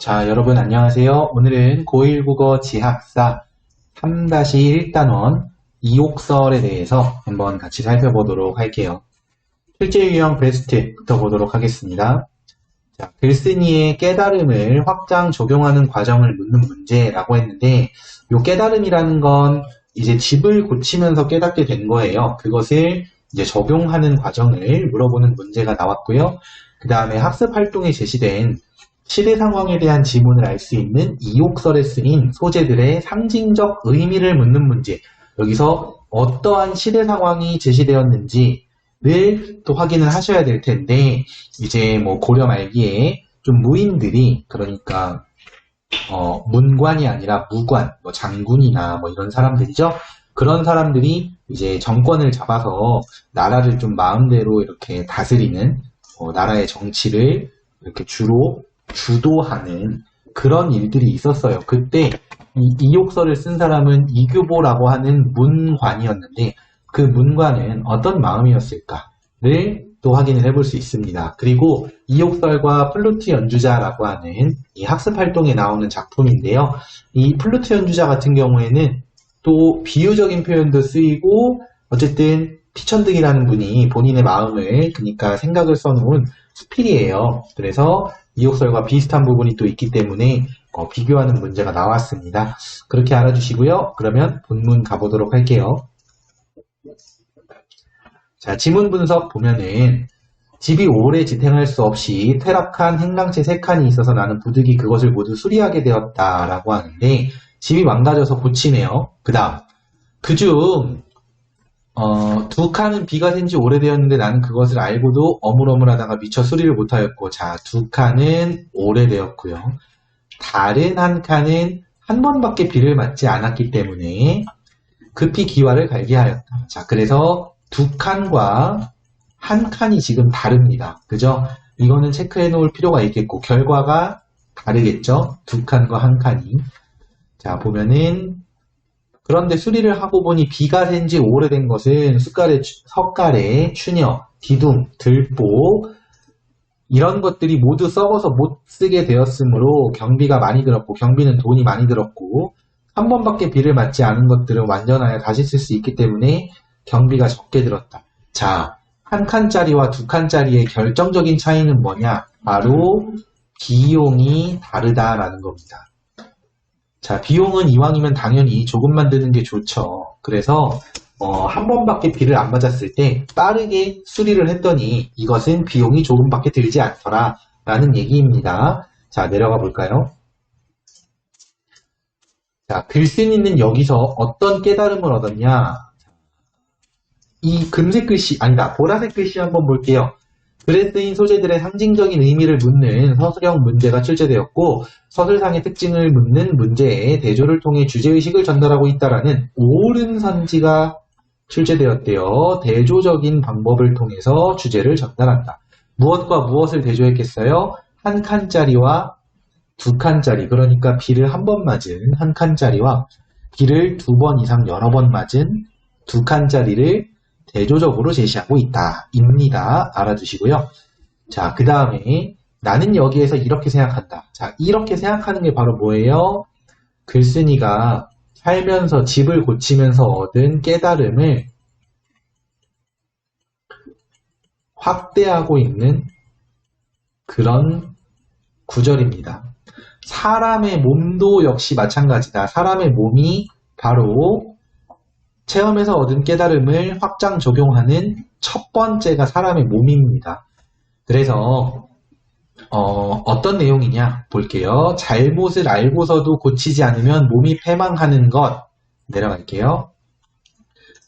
자, 여러분 안녕하세요. 오늘은 고1 국어 지학사 3-1단원 이옥설에 대해서 한번 같이 살펴보도록 할게요. 실제 유형 베스트부터 보도록 하겠습니다. 자, 글쓴이의 깨달음을 확장 적용하는 과정을 묻는 문제라고 했는데 이 깨달음이라는 건 이제 집을 고치면서 깨닫게 된 거예요. 그것을 이제 적용하는 과정을 물어보는 문제가 나왔고요. 그 다음에 학습 활동에 제시된 시대 상황에 대한 지문을 알 수 있는 이옥설에 쓰인 소재들의 상징적 의미를 묻는 문제. 여기서 어떠한 시대 상황이 제시되었는지를 또 확인을 하셔야 될 텐데, 이제 뭐 고려 말기에 좀 무인들이, 그러니까 문관이 아니라 무관, 뭐 장군이나 뭐 이런 사람들이죠. 그런 사람들이 이제 정권을 잡아서 나라를 좀 마음대로 이렇게 다스리는 나라의 정치를 이렇게 주로 주도하는 그런 일들이 있었어요. 그때 이 이옥설을 쓴 사람은 이규보라고 하는 문관이었는데 그 문관은 어떤 마음이었을까를 또 확인을 해볼 수 있습니다. 그리고 이옥설과 플루트 연주자라고 하는 이 학습 활동에 나오는 작품인데요. 이 플루트 연주자 같은 경우에는 또 비유적인 표현도 쓰이고 어쨌든 피천득이라는 분이 본인의 마음을 그러니까 생각을 써놓은 수필이에요. 그래서 이옥설과 비슷한 부분이 또 있기 때문에 비교하는 문제가 나왔습니다. 그렇게 알아주시고요. 그러면 본문 가보도록 할게요. 자, 지문 분석 보면은 집이 오래 지탱할 수 없이 퇴락한 행랑채 3칸이 있어서 나는 부득이 그것을 모두 수리하게 되었다라고 하는데 집이 망가져서 고치네요. 그 다음 그중 2칸은 비가 샌 지 오래되었는데 나는 그것을 알고도 어물어물하다가 미처 수리를 못하였고, 자, 2칸은 오래되었고요. 다른 한 칸은 한 번밖에 비를 맞지 않았기 때문에 급히 기와를 갈게 하였다. 자, 그래서 2칸과 한 칸이 지금 다릅니다. 그죠? 이거는 체크해 놓을 필요가 있겠고, 결과가 다르겠죠? 2칸과 한 칸이. 자, 보면은 그런데 수리를 하고 보니 비가 샌 지 오래된 것은 석가래, 추녀, 디둥, 들보 이런 것들이 모두 썩어서 못 쓰게 되었으므로 경비가 많이 들었고 경비는 돈이 많이 들었고 한 번밖에 비를 맞지 않은 것들은 완전하여 다시 쓸 수 있기 때문에 경비가 적게 들었다. 자, 한 칸짜리와 2칸짜리의 결정적인 차이는 뭐냐? 바로 비용이 다르다라는 겁니다. 자, 비용은 이왕이면 당연히 조금만 드는 게 좋죠. 그래서 한 번밖에 비를 안 맞았을 때 빠르게 수리를 했더니 이것은 비용이 조금밖에 들지 않더라 라는 얘기입니다. 자, 내려가 볼까요? 자, 글쓴이는 여기서 어떤 깨달음을 얻었냐? 이 금색 글씨, 아니다, 보라색 글씨 한번 볼게요. 글에 쓰인 소재들의 상징적인 의미를 묻는 서술형 문제가 출제되었고 서술상의 특징을 묻는 문제에 대조를 통해 주제의식을 전달하고 있다라는 옳은 선지가 출제되었대요. 대조적인 방법을 통해서 주제를 전달한다. 무엇과 무엇을 대조했겠어요? 한 칸짜리와 2칸짜리, 그러니까 비를 한 번 맞은 한 칸짜리와 비를 2번 이상 여러 번 맞은 2칸짜리를 대조적으로 제시하고 있다. 입니다. 알아두시고요. 자, 그 다음에 나는 여기에서 이렇게 생각한다. 자, 이렇게 생각하는 게 바로 뭐예요? 글쓴이가 살면서 집을 고치면서 얻은 깨달음을 확대하고 있는 그런 구절입니다. 사람의 몸도 역시 마찬가지다. 사람의 몸이 바로 체험에서 얻은 깨달음을 확장 적용하는 첫 번째가 사람의 몸입니다. 그래서 어떤 내용이냐 볼게요. 잘못을 알고서도 고치지 않으면 몸이 패망하는 것. 내려갈게요.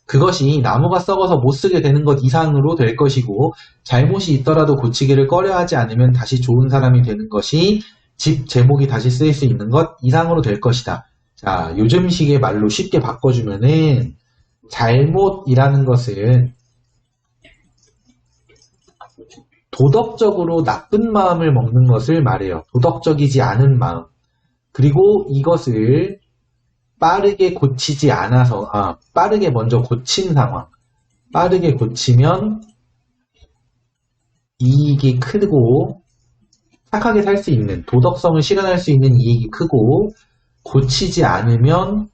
그것이 나무가 썩어서 못 쓰게 되는 것 이상으로 될 것이고 잘못이 있더라도 고치기를 꺼려하지 않으면 다시 좋은 사람이 되는 것이 집 제목이 다시 쓰일 수 있는 것 이상으로 될 것이다. 자, 요즘식의 말로 쉽게 바꿔주면은 잘못이라는 것은 도덕적으로 나쁜 마음을 먹는 것을 말해요. 도덕적이지 않은 마음. 그리고 이것을 빠르게 고치지 않아서, 빠르게 먼저 고친 상황. 빠르게 고치면 이익이 크고 착하게 살 수 있는, 도덕성을 실현할 수 있는 이익이 크고, 고치지 않으면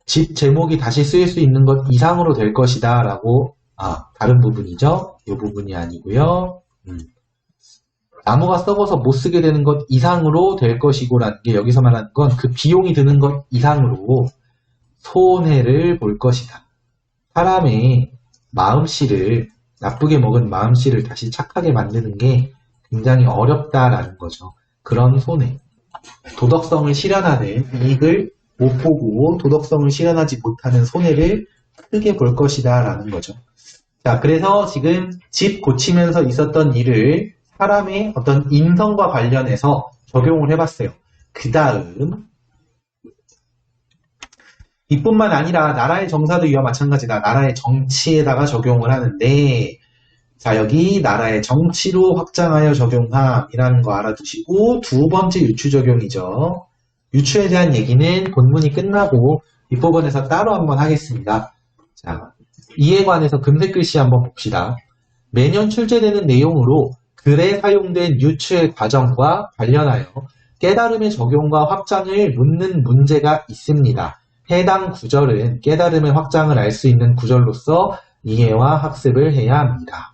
집 제목이 다시 쓰일 수 있는 것 이상으로 될 것이다 라고, 다른 부분이죠. 이 부분이 아니고요. 나무가 썩어서 못 쓰게 되는 것 이상으로 될 것이고 라는 게 여기서 말하는 건 그 비용이 드는 것 이상으로 손해를 볼 것이다. 사람의 마음씨를, 나쁘게 먹은 마음씨를 다시 착하게 만드는 게 굉장히 어렵다라는 거죠. 그런 손해. 도덕성을 실현하는 이익을 못 보고 도덕성을 실현하지 못하는 손해를 크게 볼 것이다 라는 거죠. 자, 그래서 지금 집 고치면서 있었던 일을 사람의 어떤 인성과 관련해서 적용을 해봤어요. 그 다음 이뿐만 아니라 나라의 정사도 이와 마찬가지다. 나라의 정치에다가 적용을 하는데, 자, 여기 나라의 정치로 확장하여 적용함이라는 거 알아두시고, 두 번째 유추 적용이죠. 유추에 대한 얘기는 본문이 끝나고 윗부분에서 따로 한번 하겠습니다. 자, 이에 관해서 금색 글씨 한번 봅시다. 매년 출제되는 내용으로 글에 사용된 유추의 과정과 관련하여 깨달음의 적용과 확장을 묻는 문제가 있습니다. 해당 구절은 깨달음의 확장을 알 수 있는 구절로서 이해와 학습을 해야 합니다.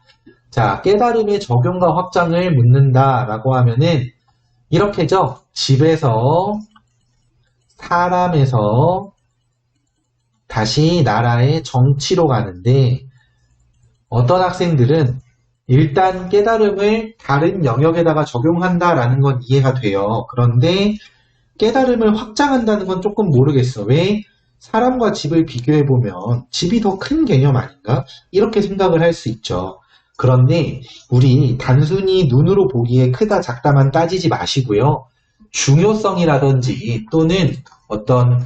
자, 깨달음의 적용과 확장을 묻는다라고 하면은 이렇게죠. 집에서, 사람에서 다시 나라의 정치로 가는데 어떤 학생들은 일단 깨달음을 다른 영역에다가 적용한다라는 건 이해가 돼요. 그런데 깨달음을 확장한다는 건 조금 모르겠어. 왜? 사람과 집을 비교해보면 집이 더 큰 개념 아닌가? 이렇게 생각을 할 수 있죠. 그런데 우리 단순히 눈으로 보기에 크다 작다만 따지지 마시고요. 중요성이라든지 또는 어떤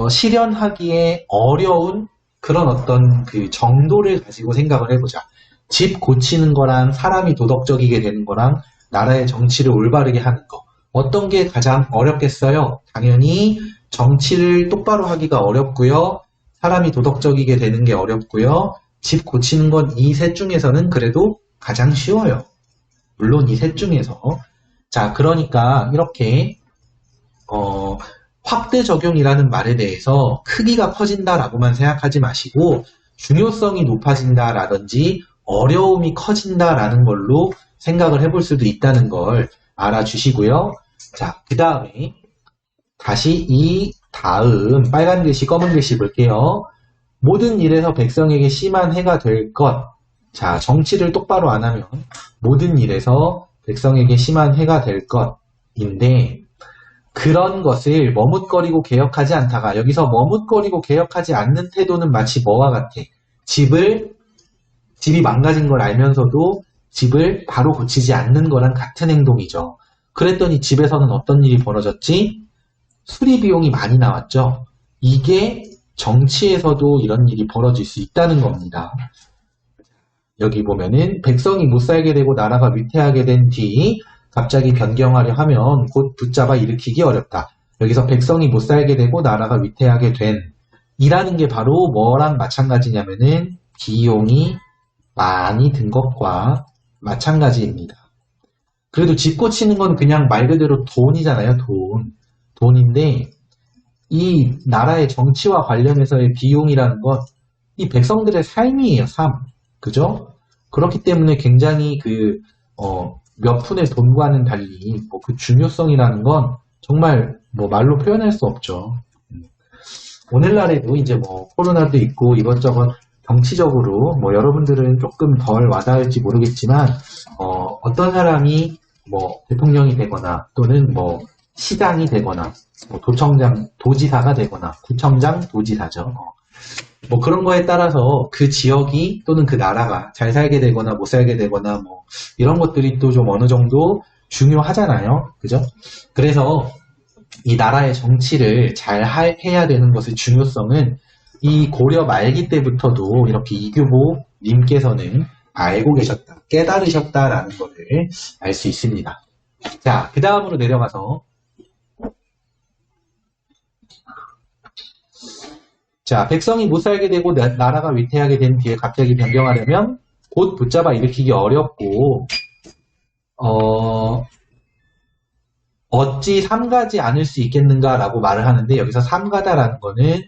실현하기에 어려운 그런 어떤 그 정도를 가지고 생각을 해보자. 집 고치는 거랑 사람이 도덕적이게 되는 거랑 나라의 정치를 올바르게 하는 거. 어떤 게 가장 어렵겠어요? 당연히 정치를 똑바로 하기가 어렵고요. 사람이 도덕적이게 되는 게 어렵고요. 집 고치는 건 이 셋 중에서는 그래도 가장 쉬워요. 물론 이 셋 중에서. 자, 그러니까 이렇게 확대 적용이라는 말에 대해서 크기가 커진다라고만 생각하지 마시고 중요성이 높아진다라든지 어려움이 커진다라는 걸로 생각을 해볼 수도 있다는 걸 알아주시고요. 자, 그 다음에 다시 이 다음 빨간 글씨, 검은 글씨 볼게요. 모든 일에서 백성에게 심한 해가 될 것. 자, 정치를 똑바로 안 하면 모든 일에서 백성에게 심한 해가 될 것인데 그런 것을 머뭇거리고 개혁하지 않다가 여기서 머뭇거리고 개혁하지 않는 태도는 마치 뭐와 같아? 집이 망가진 걸 알면서도 집을 바로 고치지 않는 거랑 같은 행동이죠. 그랬더니 집에서는 어떤 일이 벌어졌지? 수리 비용이 많이 나왔죠. 이게 정치에서도 이런 일이 벌어질 수 있다는 겁니다. 여기 보면은 백성이 못 살게 되고 나라가 위태하게 된 뒤 갑자기 변경하려 하면 곧 붙잡아 일으키기 어렵다. 여기서 백성이 못 살게 되고 나라가 위태하게 된 이라는 게 바로 뭐랑 마찬가지냐면은 비용이 많이 든 것과 마찬가지입니다. 그래도 집 고치는 건 그냥 말 그대로 돈이잖아요. 돈인데 이 나라의 정치와 관련해서의 비용이라는 건 이 백성들의 삶이에요. 삶. 그죠? 그렇기 때문에 굉장히 몇 푼의 돈과는 달리 그 중요성이라는 건 정말 말로 표현할 수 없죠. 오늘날에도 이제 코로나도 있고 이것저것 정치적으로 여러분들은 조금 덜 와닿을지 모르겠지만 어떤 사람이 대통령이 되거나 또는 시장이 되거나 도청장, 도지사가 되거나 구청장, 도지사죠. 그런 거에 따라서 그 지역이 또는 그 나라가 잘 살게 되거나 못 살게 되거나 이런 것들이 또 좀 어느 정도 중요하잖아요. 그죠? 그래서 이 나라의 정치를 잘 해야 되는 것의 중요성은 이 고려 말기 때부터도 이렇게 이규보 님께서는 알고 계셨다, 깨달으셨다라는 것을 알 수 있습니다. 자, 그 다음으로 내려가서 자, 백성이 못 살게 되고 나라가 위태하게 된 뒤에 갑자기 변경하려면 곧 붙잡아 일으키기 어렵고 어찌 삼가지 않을 수 있겠는가라고 말을 하는데 여기서 삼가다라는 거는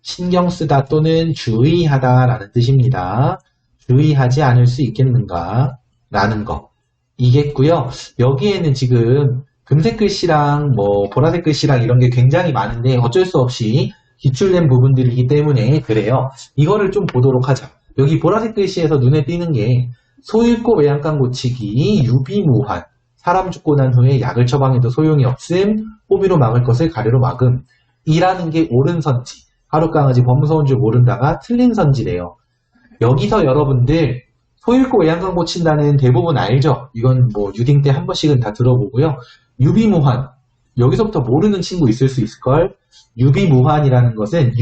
신경 쓰다 또는 주의하다라는 뜻입니다. 주의하지 않을 수 있겠는가라는 거. 이겠고요. 여기에는 지금 금색 글씨랑 뭐 보라색 글씨랑 이런 게 굉장히 많은데 어쩔 수 없이 기출된 부분들이기 때문에 그래요. 이거를 좀 보도록 하자. 여기 보라색 글씨에서 눈에 띄는 게 소잃고 외양간 고치기, 유비무환, 사람 죽고 난 후에 약을 처방해도 소용이 없음, 호비로 막을 것을 가래로 막음 이라는 게 옳은 선지, 하룻강아지 범무서운 줄 모른다가 틀린 선지래요. 여기서 여러분들 소잃고 외양간 고친다는 대부분 알죠? 이건 뭐 유딩 때 한 번씩은 다 들어보고요. 유비무환, 여기서부터 모르는 친구 있을 수 있을걸? 유비무환이라는 것은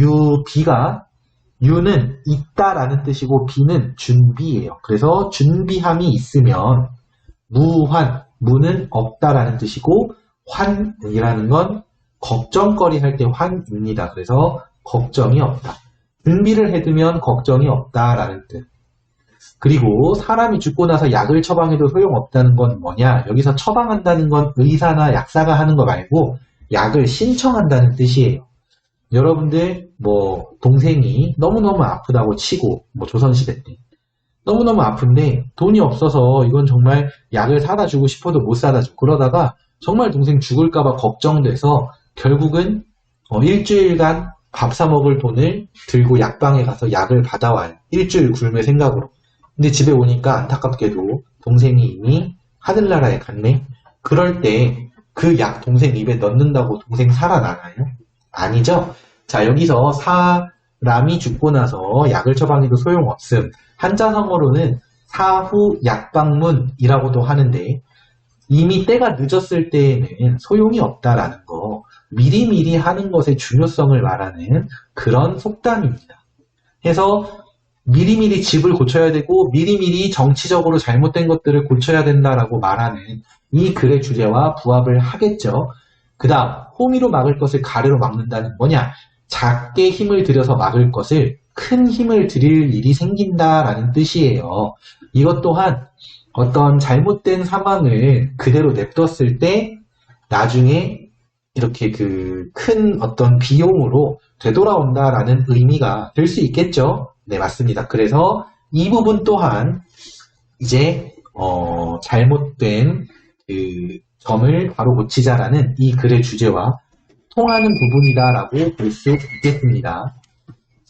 유는 있다라는 뜻이고 비는 준비예요. 그래서 준비함이 있으면 무는 없다라는 뜻이고 환이라는 건 걱정거리 할 때 환입니다. 그래서 걱정이 없다. 준비를 해두면 걱정이 없다라는 뜻. 그리고 사람이 죽고 나서 약을 처방해도 소용없다는 건 뭐냐? 여기서 처방한다는 건 의사나 약사가 하는 거 말고 약을 신청한다는 뜻이에요. 여러분들 뭐 동생이 너무너무 아프다고 치고 뭐 조선시대 때 너무너무 아픈데 돈이 없어서 이건 정말 약을 사다 주고 싶어도 못 사다 주고 그러다가 정말 동생 죽을까봐 걱정돼서 결국은 일주일간 밥 사 먹을 돈을 들고 약방에 가서 약을 받아와요. 일주일 굶을 생각으로. 근데 집에 오니까 안타깝게도 동생이 이미 하늘나라에 갔네. 그럴 때 그 약 동생 입에 넣는다고 동생 살아나나요? 아니죠? 자, 여기서 사람이 죽고 나서 약을 처방해도 소용없음. 한자성어로는 사후 약방문이라고도 하는데 이미 때가 늦었을 때에는 소용이 없다라는 거, 미리미리 하는 것의 중요성을 말하는 그런 속담입니다. 해서 미리미리 집을 고쳐야 되고 미리미리 정치적으로 잘못된 것들을 고쳐야 된다라고 말하는 이 글의 주제와 부합을 하겠죠. 그 다음 호미로 막을 것을 가래로 막는다는 뭐냐? 작게 힘을 들여서 막을 것을 큰 힘을 들일 일이 생긴다라는 뜻이에요. 이것 또한 어떤 잘못된 상황을 그대로 냅뒀을 때 나중에 이렇게 그 큰 어떤 비용으로 되돌아온다라는 의미가 될 수 있겠죠. 네, 맞습니다. 그래서 이 부분 또한 이제 잘못된 그 점을 바로 고치자라는 이 글의 주제와 통하는 부분이다라고 볼 수 있겠습니다.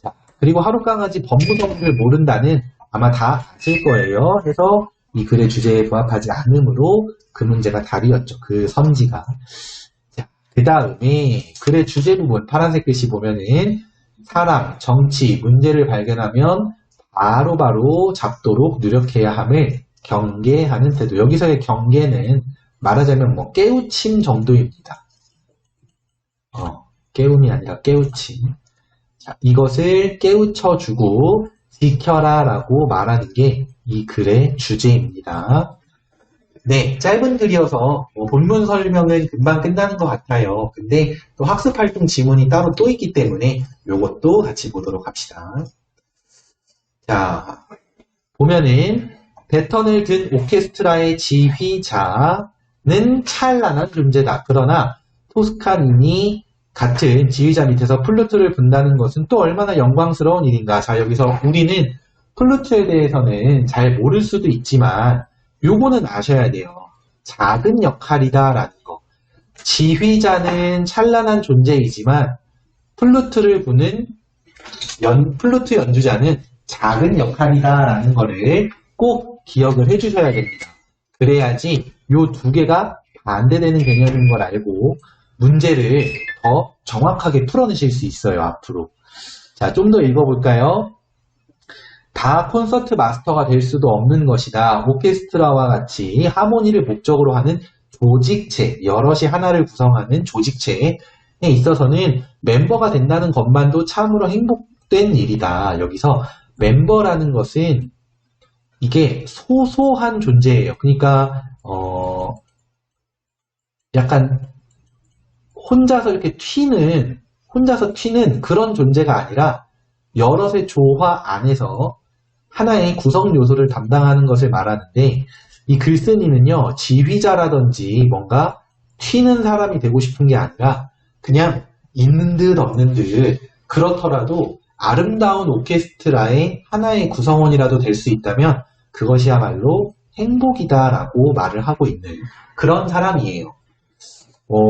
자, 그리고 하룻강아지 범무성을 모른다는 아마 다 아실 거예요. 해서 이 글의 주제에 부합하지 않으므로 그 문제가 답이었죠. 그 선지가. 자, 그 다음에 글의 주제 부분 파란색 글씨 보면은 사람, 정치, 문제를 발견하면 바로바로 잡도록 노력해야 함을 경계하는 태도. 여기서의 경계는 말하자면 뭐 깨우침 정도입니다. 깨움이 아니라 깨우침. 자, 이것을 깨우쳐주고 지켜라 라고 말하는 게 이 글의 주제입니다. 네, 짧은 글이어서 본문 설명은 금방 끝나는 것 같아요. 근데 또 학습활동 지문이 따로 또 있기 때문에 이것도 같이 보도록 합시다. 자, 보면은 배턴을 든 오케스트라의 지휘자는 찬란한 존재다. 그러나 토스카니니 같은 지휘자 밑에서 플루트를 분다는 것은 또 얼마나 영광스러운 일인가. 자, 여기서 우리는 플루트에 대해서는 잘 모를 수도 있지만 요거는 아셔야 돼요. 작은 역할이다라는 거. 지휘자는 찬란한 존재이지만 플루트를 부는 플루트 연주자는 작은 역할이다라는 거를 꼭 기억을 해주셔야 됩니다. 그래야지 요 두 개가 반대되는 개념인 걸 알고 문제를 더 정확하게 풀어내실 수 있어요, 앞으로. 자, 좀 더 읽어볼까요? 다 콘서트 마스터가 될 수도 없는 것이다. 오케스트라와 같이 하모니를 목적으로 하는 조직체, 여럿이 하나를 구성하는 조직체에 있어서는 멤버가 된다는 것만도 참으로 행복된 일이다. 여기서 멤버라는 것은 이게 소소한 존재예요. 그러니까 약간 혼자서 이렇게 튀는 혼자서 튀는 그런 존재가 아니라 여럿의 조화 안에서 하나의 구성 요소를 담당하는 것을 말하는데 이 글쓴이는요, 지휘자라든지 뭔가 튀는 사람이 되고 싶은 게 아니라 그냥 있는 듯 없는 듯 그렇더라도 아름다운 오케스트라의 하나의 구성원이라도 될 수 있다면 그것이야말로 행복이다라고 말을 하고 있는 그런 사람이에요.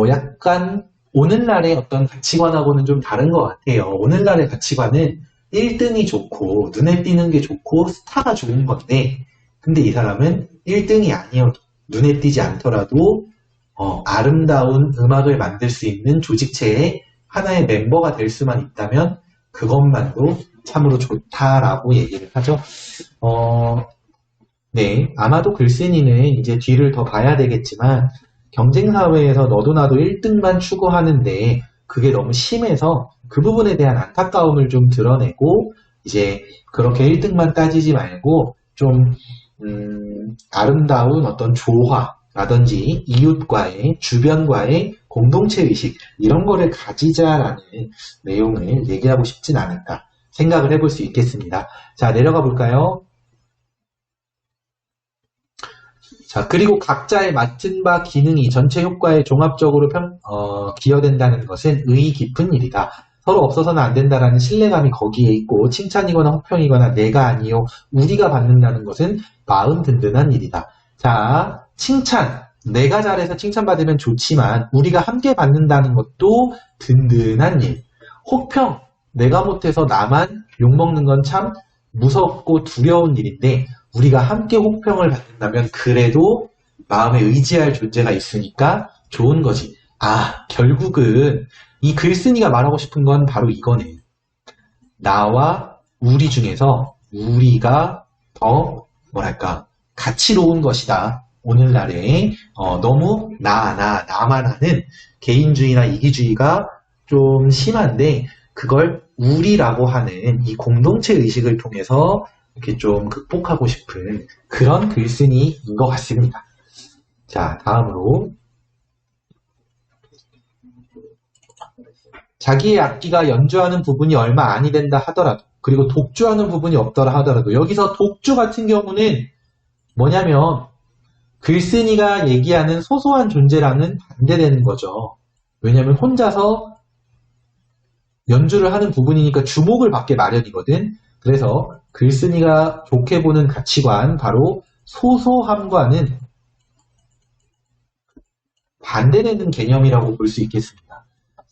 약간 오늘날의 어떤 가치관하고는 좀 다른 것 같아요. 오늘날의 가치관은 1등이 좋고 눈에 띄는 게 좋고 스타가 좋은 건데 근데 이 사람은 1등이 아니어도 눈에 띄지 않더라도 아름다운 음악을 만들 수 있는 조직체의 하나의 멤버가 될 수만 있다면 그것만도 참으로 좋다라고 얘기를 하죠. 네, 아마도 글쓴이는 이제 뒤를 더 봐야 되겠지만 경쟁사회에서 너도 나도 1등만 추구하는데 그게 너무 심해서 그 부분에 대한 안타까움을 좀 드러내고 이제 그렇게 1등만 따지지 말고 좀 아름다운 어떤 조화라든지 이웃과의 주변과의 공동체의식 이런 거를 가지자라는 내용을 얘기하고 싶진 않을까 생각을 해볼 수 있겠습니다. 자, 내려가 볼까요? 자, 그리고 각자의 맡은 바 기능이 전체 효과에 종합적으로 기여된다는 것은 의의 깊은 일이다. 서로 없어서는 안 된다라는 신뢰감이 거기에 있고 칭찬이거나 혹평이거나 내가 아니요 우리가 받는다는 것은 마음 든든한 일이다. 자, 칭찬, 내가 잘해서 칭찬받으면 좋지만 우리가 함께 받는다는 것도 든든한 일. 혹평, 내가 못해서 나만 욕먹는 건 참 무섭고 두려운 일인데 우리가 함께 혹평을 받는다면 그래도 마음에 의지할 존재가 있으니까 좋은 거지. 결국은 이 글쓴이가 말하고 싶은 건 바로 이거네. 나와 우리 중에서 우리가 더 뭐랄까 가치로운 것이다. 오늘날에 너무 나만 하는 개인주의나 이기주의가 좀 심한데 그걸 우리라고 하는 이 공동체 의식을 통해서 이렇게 좀 극복하고 싶은 그런 글쓴이인 것 같습니다. 자, 다음으로 자기의 악기가 연주하는 부분이 얼마 아니 된다 하더라도 그리고 독주하는 부분이 없더라 하더라도 여기서 독주 같은 경우는 뭐냐면 글쓴이가 얘기하는 소소한 존재랑은 반대되는 거죠. 왜냐하면 혼자서 연주를 하는 부분이니까 주목을 받게 마련이거든. 그래서 글쓴이가 좋게 보는 가치관 바로 소소함과는 반대되는 개념이라고 볼 수 있겠습니다.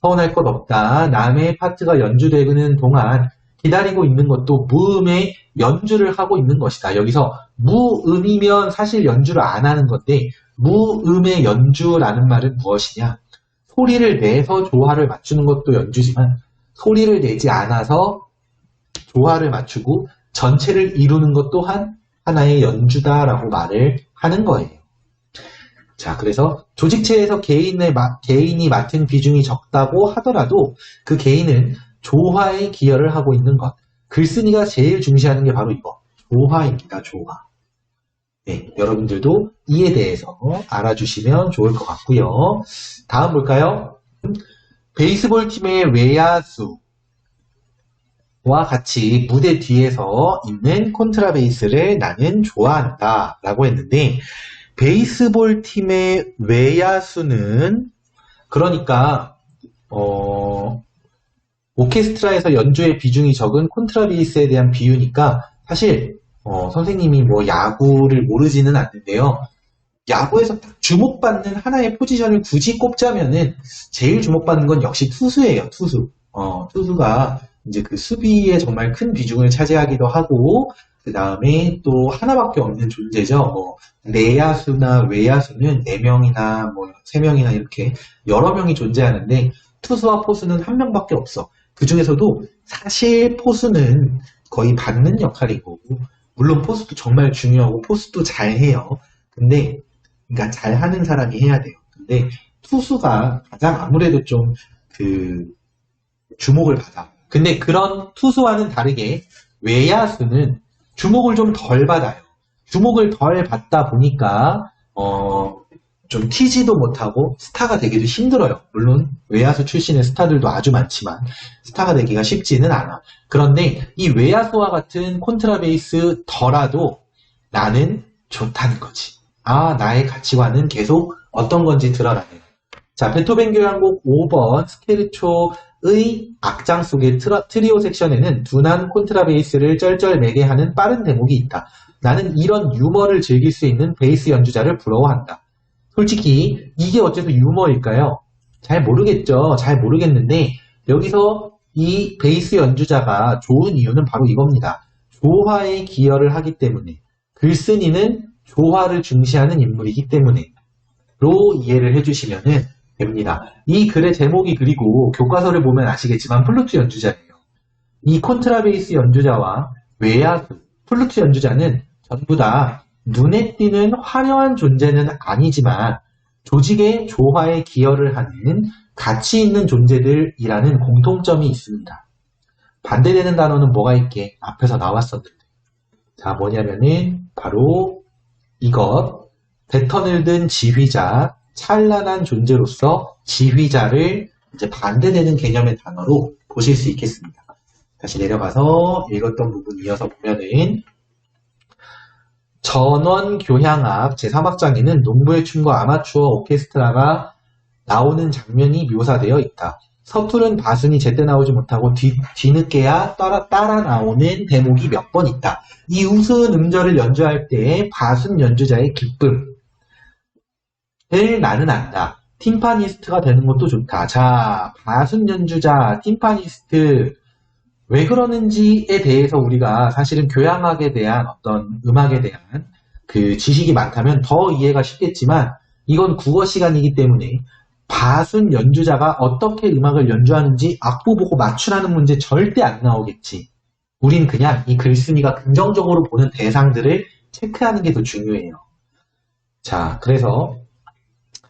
서운할 것 없다. 남의 파트가 연주되는 동안 기다리고 있는 것도 무음의 연주를 하고 있는 것이다. 여기서 무음이면 사실 연주를 안 하는 건데 무음의 연주라는 말은 무엇이냐? 소리를 내서 조화를 맞추는 것도 연주지만 소리를 내지 않아서 조화를 맞추고 전체를 이루는 것 또한 하나의 연주다라고 말을 하는 거예요. 자, 그래서 조직체에서 개인이 맡은 비중이 적다고 하더라도 그 개인은 조화에 기여를 하고 있는 것. 글쓴이가 제일 중시하는 게 바로 이거. 조화입니다. 조화. 네, 여러분들도 이에 대해서 알아주시면 좋을 것 같고요. 다음 볼까요? 베이스볼 팀의 외야수와 같이 무대 뒤에서 있는 콘트라베이스를 나는 좋아한다 라고 했는데 베이스볼 팀의 외야수는 그러니까 오케스트라에서 연주의 비중이 적은 콘트라베이스에 대한 비유니까 사실 선생님이 뭐 야구를 모르지는 않는데요. 야구에서 주목받는 하나의 포지션을 굳이 꼽자면은 제일 주목받는 건 역시 투수예요. 투수. 투수가 이제 그 수비에 정말 큰 비중을 차지하기도 하고 그 다음에 또 하나밖에 없는 존재죠. 뭐 내야수나 외야수는 4명이나 뭐 3명이나 이렇게 여러 명이 존재하는데 투수와 포수는 한 명밖에 없어. 그 중에서도 사실 포수는 거의 받는 역할이고 물론 포수도 정말 중요하고 포수도 잘해요. 근데 그러니까 잘하는 사람이 해야 돼요. 근데 투수가 가장 아무래도 좀 그 주목을 받아. 근데 그런 투수와는 다르게 외야수는 주목을 좀 덜 받아요. 주목을 덜 받다 보니까 좀 튀지도 못하고 스타가 되기도 힘들어요. 물론 외야수 출신의 스타들도 아주 많지만 스타가 되기가 쉽지는 않아. 그런데 이 외야수와 같은 콘트라베이스더라도 나는 좋다는 거지. 아, 나의 가치관은 계속 어떤 건지 드러나네. 자, 베토벤 교향곡 5번 스케르초의 악장 속의 트리오 섹션에는 둔한 콘트라베이스를 쩔쩔매게 하는 빠른 대목이 있다. 나는 이런 유머를 즐길 수 있는 베이스 연주자를 부러워한다. 솔직히 이게 어째서 유머일까요? 잘 모르겠죠. 잘 모르겠는데 여기서 이 베이스 연주자가 좋은 이유는 바로 이겁니다. 조화에 기여를 하기 때문에 글쓴이는 조화를 중시하는 인물이기 때문에 로 이해를 해주시면 됩니다. 이 글의 제목이 그리고 교과서를 보면 아시겠지만 플루트 연주자예요. 이 콘트라베이스 연주자와 외야수, 플루트 연주자는 전부 다 눈에 띄는 화려한 존재는 아니지만 조직의 조화에 기여를 하는 가치 있는 존재들이라는 공통점이 있습니다. 반대되는 단어는 뭐가 있게? 앞에서 나왔었는데. 자, 뭐냐면은 바로 이것. 배턴을 든 지휘자, 찬란한 존재로서 지휘자를 이제 반대되는 개념의 단어로 보실 수 있겠습니다. 다시 내려가서 읽었던 부분 이어서 보면은 전원 교향악 제3악장에는 농부의 춤과 아마추어 오케스트라가 나오는 장면이 묘사되어 있다. 서투른 바순이 제때 나오지 못하고 뒤늦게야 따라 나오는 대목이 몇 번 있다. 이 우스운 음절을 연주할 때 바순 연주자의 기쁨을 나는 안다. 팀파니스트가 되는 것도 좋다. 자, 바순 연주자, 팀파니스트 왜 그러는지에 대해서 우리가 사실은 교향악에 대한 어떤 음악에 대한 그 지식이 많다면 더 이해가 쉽겠지만 이건 국어 시간이기 때문에 바순 연주자가 어떻게 음악을 연주하는지 악보 보고 맞추라는 문제 절대 안 나오겠지. 우린 그냥 이 글쓴이가 긍정적으로 보는 대상들을 체크하는 게 더 중요해요. 자, 그래서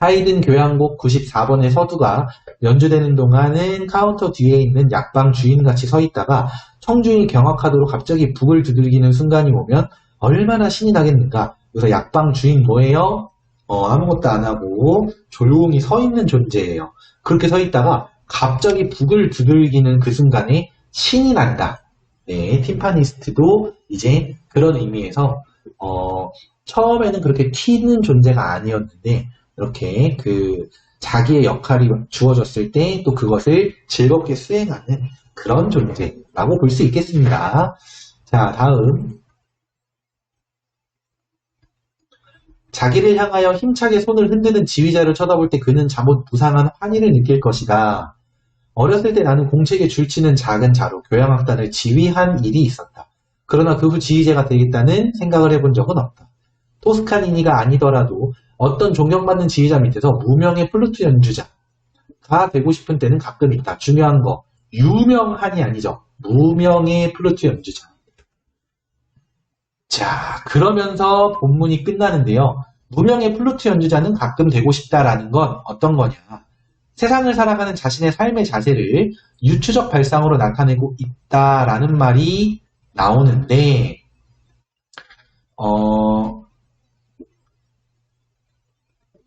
하이든 교향곡 94번의 서두가 연주되는 동안은 카운터 뒤에 있는 약방 주인같이 서 있다가 청중이 경악하도록 갑자기 북을 두들기는 순간이 오면 얼마나 신이 나겠는가. 그래서 약방 주인 뭐예요? 아무것도 안 하고 조용히 서 있는 존재예요. 그렇게 서 있다가 갑자기 북을 두들기는 그 순간에 신이 난다. 네, 팀파니스트도 이제 그런 의미에서 처음에는 그렇게 튀는 존재가 아니었는데 이렇게 그 자기의 역할이 주어졌을 때 또 그것을 즐겁게 수행하는 그런 존재라고 볼 수 있겠습니다. 자, 다음. 자기를 향하여 힘차게 손을 흔드는 지휘자를 쳐다볼 때 그는 잠옷 무상한 환희를 느낄 것이다. 어렸을 때 나는 공책에 줄치는 작은 자로 교향악단을 지휘한 일이 있었다. 그러나 그 후 지휘자가 되겠다는 생각을 해본 적은 없다. 토스카니니가 아니더라도 어떤 존경받는 지휘자 밑에서 무명의 플루트 연주자가 되고 싶은 때는 가끔 있다. 중요한 거, 유명한이 아니죠. 무명의 플루트 연주자. 자, 그러면서 본문이 끝나는데요. 무명의 플루트 연주자는 가끔 되고 싶다라는 건 어떤 거냐. 세상을 살아가는 자신의 삶의 자세를 유추적 발상으로 나타내고 있다라는 말이 나오는데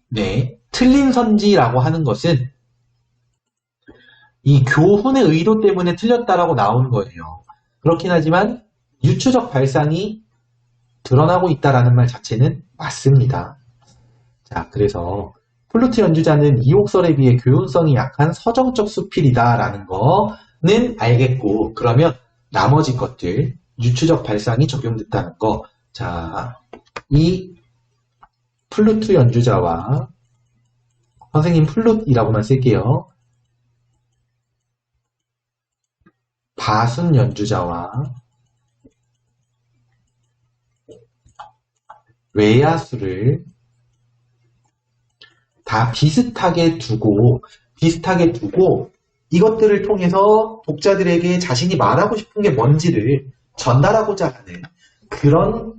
네, 틀린 선지라고 하는 것은 이 교훈의 의도 때문에 틀렸다라고 나오는 거예요. 그렇긴 하지만 유추적 발상이 드러나고 있다라는 말 자체는 맞습니다. 자, 그래서 플루트 연주자는 이옥설에 비해 교훈성이 약한 서정적 수필이다라는 거는 알겠고, 그러면 나머지 것들, 유추적 발상이 적용됐다는 거. 자, 이 플루트 연주자와 선생님 플룻이라고만 쓸게요. 바순 연주자와 외야수를 다 비슷하게 두고 이것들을 통해서 독자들에게 자신이 말하고 싶은 게 뭔지를 전달하고자 하는 그런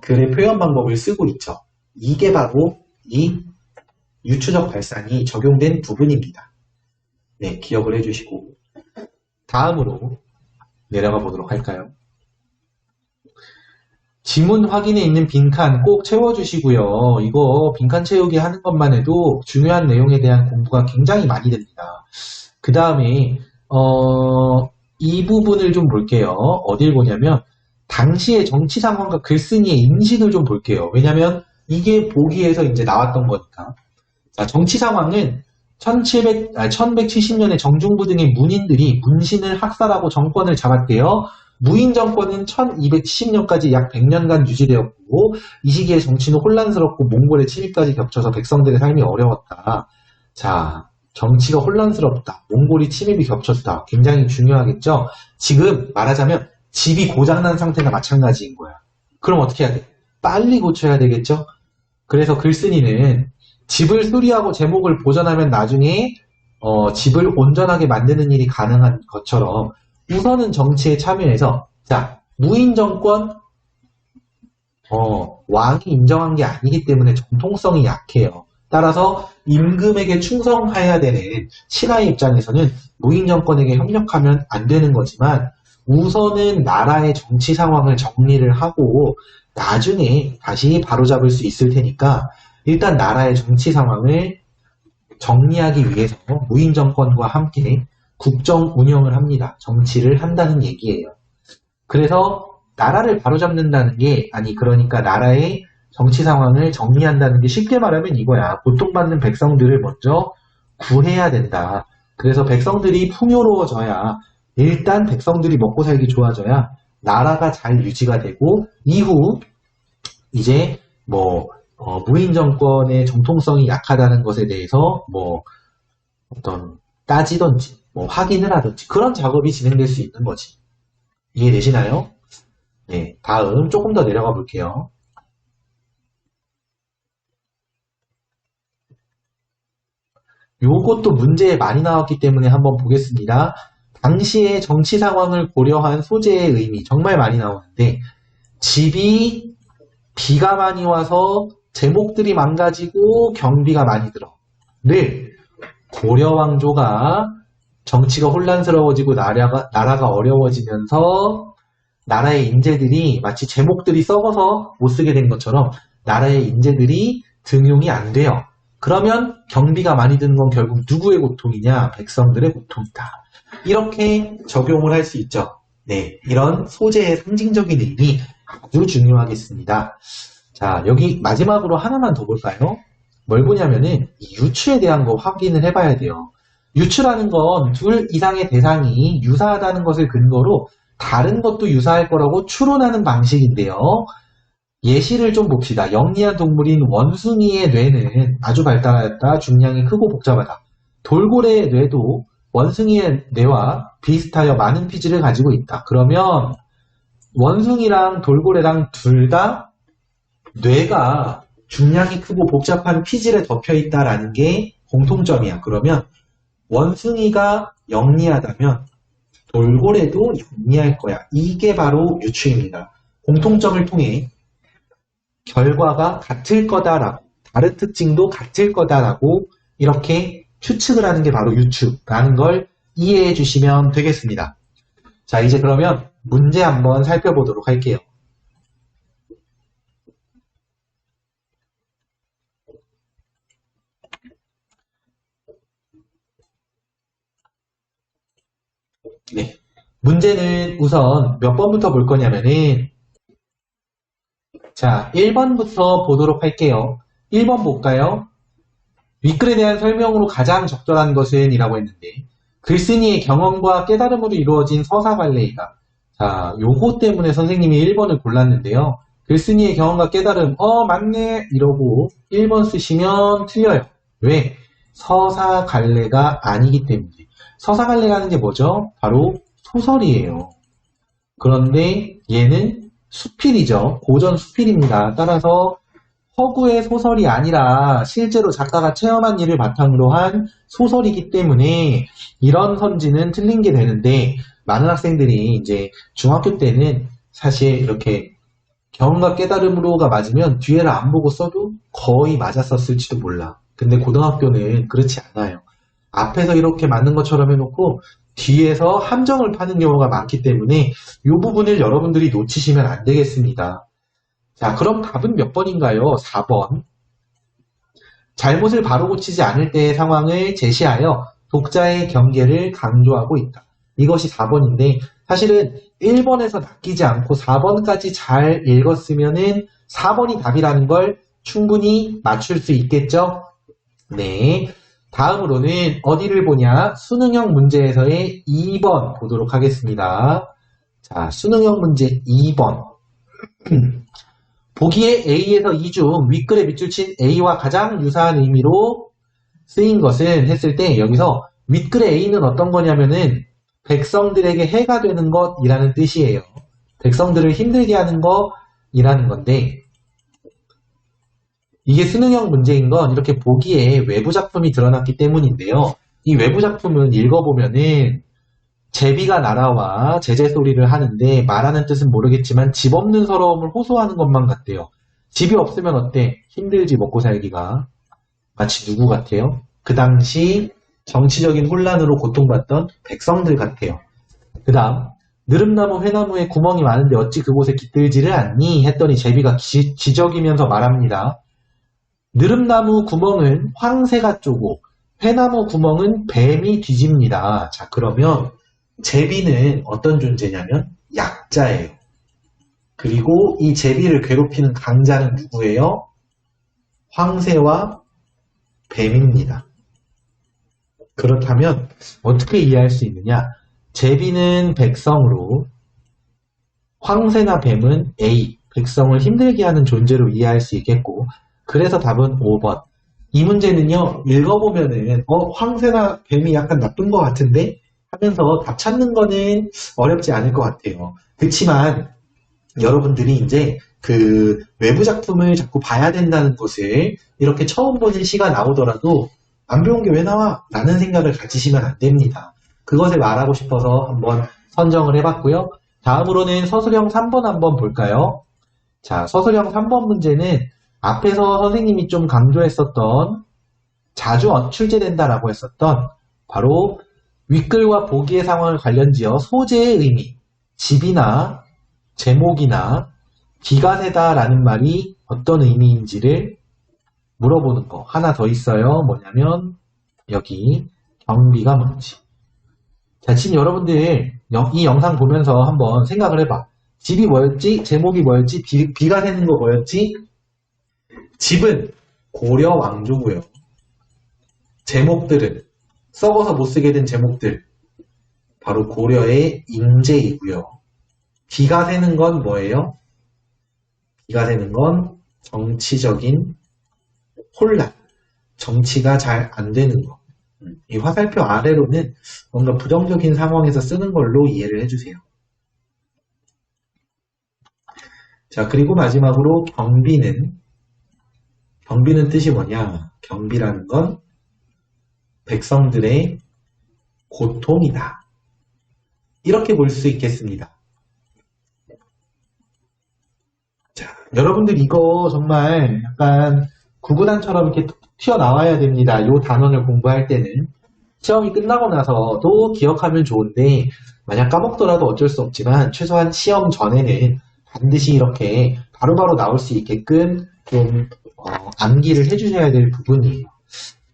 글의 표현 방법을 쓰고 있죠. 이게 바로 이 유추적 발상이 적용된 부분입니다. 네, 기억을 해주시고 다음으로 내려가 보도록 할까요? 지문 확인에 있는 빈칸 꼭 채워주시고요. 이거 빈칸 채우기 하는 것만 해도 중요한 내용에 대한 공부가 굉장히 많이 됩니다. 그 다음에 이 부분을 좀 볼게요. 어딜 보냐면 당시의 정치 상황과 글쓴이의 인식을 좀 볼게요. 왜냐면 이게 보기에서 이제 나왔던 거니까. 자, 정치 상황은 1170년에 정중부 등의 문인들이 문신을 학살하고 정권을 잡았대요. 무인 정권은 1270년까지 약 100년간 유지되었고 이 시기에 정치는 혼란스럽고 몽골의 침입까지 겹쳐서 백성들의 삶이 어려웠다. 자, 정치가 혼란스럽다. 몽골이 침입이 겹쳤다. 굉장히 중요하겠죠? 지금 말하자면 집이 고장난 상태가 마찬가지인 거야. 그럼 어떻게 해야 돼? 빨리 고쳐야 되겠죠? 그래서 글쓴이는 집을 수리하고 제목을 보존하면 나중에 집을 온전하게 만드는 일이 가능한 것처럼 우선은 정치에 참여해서 자, 무인 정권 왕이 인정한 게 아니기 때문에 정통성이 약해요. 따라서 임금에게 충성해야 되는 신하의 입장에서는 무인 정권에게 협력하면 안 되는 거지만 우선은 나라의 정치 상황을 정리를 하고 나중에 다시 바로잡을 수 있을 테니까 일단 나라의 정치 상황을 정리하기 위해서 무인 정권과 함께 국정 운영을 합니다. 정치를 한다는 얘기예요. 그래서 나라를 바로잡는다는 게 그러니까 나라의 정치 상황을 정리한다는 게 쉽게 말하면 이거야. 고통받는 백성들을 먼저 구해야 된다. 그래서 백성들이 풍요로워져야 일단 백성들이 먹고 살기 좋아져야 나라가 잘 유지가 되고 이후 이제 무인 정권의 정통성이 약하다는 것에 대해서 어떤 따지던지 확인을 하든지 그런 작업이 진행될 수 있는 거지. 이해되시나요? 네, 다음 조금 더 내려가 볼게요. 요것도 문제에 많이 나왔기 때문에 한번 보겠습니다. 당시의 정치 상황을 고려한 소재의 의미 정말 많이 나오는데 집이 비가 많이 와서 제목들이 망가지고 경비가 많이 들어. 늘 고려 왕조가 정치가 혼란스러워지고 나라가 어려워지면서 나라의 인재들이 마치 제목들이 썩어서 못 쓰게 된 것처럼 나라의 인재들이 등용이 안 돼요. 그러면 경비가 많이 드는 건 결국 누구의 고통이냐? 백성들의 고통이다. 이렇게 적용을 할 수 있죠. 네, 이런 소재의 상징적인 의미 아주 중요하겠습니다. 자, 여기 마지막으로 하나만 더 볼까요? 뭘 보냐면은 이 유추에 대한 거 확인을 해봐야 돼요. 유추라는 건 둘 이상의 대상이 유사하다는 것을 근거로 다른 것도 유사할 거라고 추론하는 방식인데요. 예시를 좀 봅시다. 영리한 동물인 원숭이의 뇌는 아주 발달하였다. 중량이 크고 복잡하다. 돌고래의 뇌도 원숭이의 뇌와 비슷하여 많은 피지를 가지고 있다. 그러면 원숭이랑 돌고래랑 둘 다 뇌가 중량이 크고 복잡한 피질에 덮여 있다라는 게 공통점이야. 그러면 원숭이가 영리하다면 돌고래도 영리할 거야. 이게 바로 유추입니다. 공통점을 통해 결과가 같을 거다라고, 다른 특징도 같을 거다라고 이렇게 추측을 하는 게 바로 유추라는 걸 이해해 주시면 되겠습니다. 자, 이제 그러면 문제 한번 살펴보도록 할게요. 네. 문제는 우선 몇 번부터 볼 거냐면은 자, 1번부터 보도록 할게요. 1번 볼까요? 윗글에 대한 설명으로 가장 적절한 것은 이라고 했는데 글쓴이의 경험과 깨달음으로 이루어진 서사관례이다. 자, 요거 때문에 선생님이 1번을 골랐는데요. 글쓴이의 경험과 깨달음, 맞네 이러고 1번 쓰시면 틀려요. 왜? 서사관례가 아니기 때문에. 서사관례라는 게 뭐죠? 바로 소설이에요. 그런데 얘는 수필이죠. 고전 수필입니다. 따라서 허구의 소설이 아니라 실제로 작가가 체험한 일을 바탕으로 한 소설이기 때문에 이런 선지는 틀린 게 되는데 많은 학생들이 이제 중학교 때는 사실 이렇게 경험과 깨달음으로가 맞으면 뒤에를 안 보고 써도 거의 맞았었을지도 몰라. 근데 고등학교는 그렇지 않아요. 앞에서 이렇게 맞는 것처럼 해놓고 뒤에서 함정을 파는 경우가 많기 때문에 이 부분을 여러분들이 놓치시면 안 되겠습니다. 자, 그럼 답은 몇 번인가요? 4번. 잘못을 바로 고치지 않을 때의 상황을 제시하여 독자의 경계를 강조하고 있다. 이것이 4번인데 사실은 1번에서 낚이지 않고 4번까지 잘 읽었으면은 4번이 답이라는 걸 충분히 맞출 수 있겠죠? 네. 다음으로는 어디를 보냐? 수능형 문제에서의 2번 보도록 하겠습니다. 자, 수능형 문제 2번. 보기에 A에서 E 중 윗글에 밑줄 친 A와 가장 유사한 의미로 쓰인 것은 했을 때 여기서 윗글의 A는 어떤 거냐면은 백성들에게 해가 되는 것이라는 뜻이에요. 백성들을 힘들게 하는 것이라는 건데 이게 수능형 문제인 건 이렇게 보기에 외부 작품이 드러났기 때문인데요. 이 외부 작품은 읽어보면은 제비가 날아와 제재 소리를 하는데 말하는 뜻은 모르겠지만 집 없는 서러움을 호소하는 것만 같대요. 집이 없으면 어때? 힘들지 먹고 살기가. 마치 누구 같아요? 그 당시 정치적인 혼란으로 고통받던 백성들 같아요. 그 다음 느릅나무 회나무에 구멍이 많은데 어찌 그곳에 깃들지를 않니? 했더니 제비가 지적이면서 말합니다. 느릅나무 구멍은 황새가 쪼고 회나무 구멍은 뱀이 뒤집니다. 자, 그러면 제비는 어떤 존재냐면 약자예요. 그리고 이 제비를 괴롭히는 강자는 누구예요? 황새와 뱀입니다. 그렇다면 어떻게 이해할 수 있느냐? 제비는 백성으로 황새나 뱀은 A, 백성을 힘들게 하는 존재로 이해할 수 있겠고 그래서 답은 5번. 이 문제는요. 읽어보면은 황새나 뱀이 약간 나쁜 것 같은데 하면서 답 찾는 거는 어렵지 않을 것 같아요. 그렇지만 여러분들이 이제 그 외부 작품을 자꾸 봐야 된다는 것을 이렇게 처음 보는 시가 나오더라도 안 배운 게 왜 나와? 라는 생각을 가지시면 안 됩니다. 그것을 말하고 싶어서 한번 선정을 해봤고요. 다음으로는 서술형 3번 한번 볼까요? 자, 서술형 3번 문제는 앞에서 선생님이 좀 강조했었던 자주 출제된다라고 했었던 바로 윗글과 보기의 상황을 관련지어 소재의 의미, 집이나 제목이나 비가 새다라는 말이 어떤 의미인지를 물어보는 거. 하나 더 있어요. 뭐냐면 여기 경비가 뭔지. 자, 지금 여러분들 이 영상 보면서 한번 생각을 해봐. 집이 뭐였지? 제목이 뭐였지? 비가 새는 거 뭐였지? 집은 고려 왕조고요. 제목들은 썩어서 못 쓰게 된 제목들 바로 고려의 임제이고요. 비가 새는 건 뭐예요? 비가 새는 건 정치적인 혼란, 정치가 잘 안 되는 거. 이 화살표 아래로는 뭔가 부정적인 상황에서 쓰는 걸로 이해를 해주세요. 자, 그리고 마지막으로 경비는 뜻이 뭐냐? 경비라는 건 백성들의 고통이다. 이렇게 볼 수 있겠습니다. 자, 여러분들 이거 정말 약간 구구단처럼 이렇게 튀어나와야 됩니다. 이 단원을 공부할 때는. 시험이 끝나고 나서도 기억하면 좋은데 만약 까먹더라도 어쩔 수 없지만 최소한 시험 전에는 반드시 이렇게 바로바로 나올 수 있게끔 좀 암기를 해주셔야 될 부분이에요.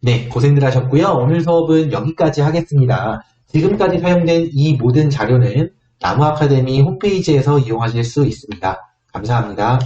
네, 고생들 하셨고요. 오늘 수업은 여기까지 하겠습니다. 지금까지 사용된 이 모든 자료는 나무아카데미 홈페이지에서 이용하실 수 있습니다. 감사합니다.